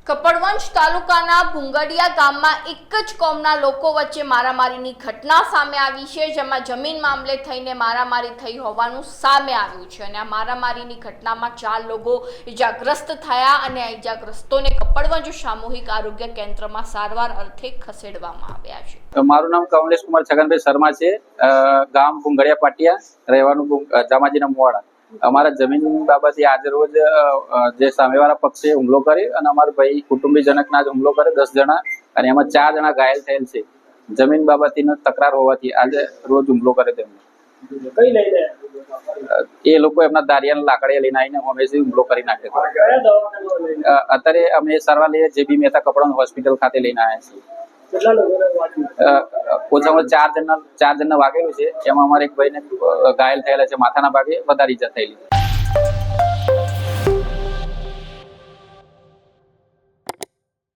કપડવંજ તાલુકાના ભુંગડિયા ગામમાં એક જ કોમના લોકો વચ્ચે મારામારીની ઘટના સામે આવી છે, જેમાં જમીન મામલે થઈને મારામારી થઈ હોવાનું સામે આવ્યું છે અને આ મારામારીની ઘટનામાં 4 લોકો ઈજાગ્રસ્ત થયા અને આ ઈજાગ્રસ્તોને કપડવંજ સામૂહિક આરોગ્ય કેન્દ્રમાં સારવાર અર્થે ખસેડવામાં આવ્યા છે। મારું નામ કમલેશ કુમાર છગનભાઈ શર્મા છે। ગામ ભુંગડિયા પાટિયા, રહેવાનું જામાજીના મોવાડા। અમારા જમીન બાબતે આજે રોજ જે સામેવાળા પક્ષે હુમલો કરે અને અમારા ભાઈ કુટુંબીજનકના જ હુમલો કરે 10 જણા અને એમાં 4 જણા ઘાયલ થયેલ છે। જમીન બાબતની તકરાર હોવાથી આજે રોજ હુમલો કરે તેમને કઈ લઈને એ લોકો એમના દારિયાના લાકડીયા લઈને આવીને હંમેશા હુમલો કરી નાખે છે। અત્યારે અમે સારવાર લઈએ જેબી મહેતા કપડવંજ હોસ્પિટલ ખાતે લઈને આવ્યા છીએ। કેટલા લોકોને વાગ્યું? ઓછામાં 4 જણને વાગેલું છે, એમાં અમારા એક ભાઈને ઘાયલ થયેલા છે, માથાના ભાગે વધારે ઈજા થયેલી છે।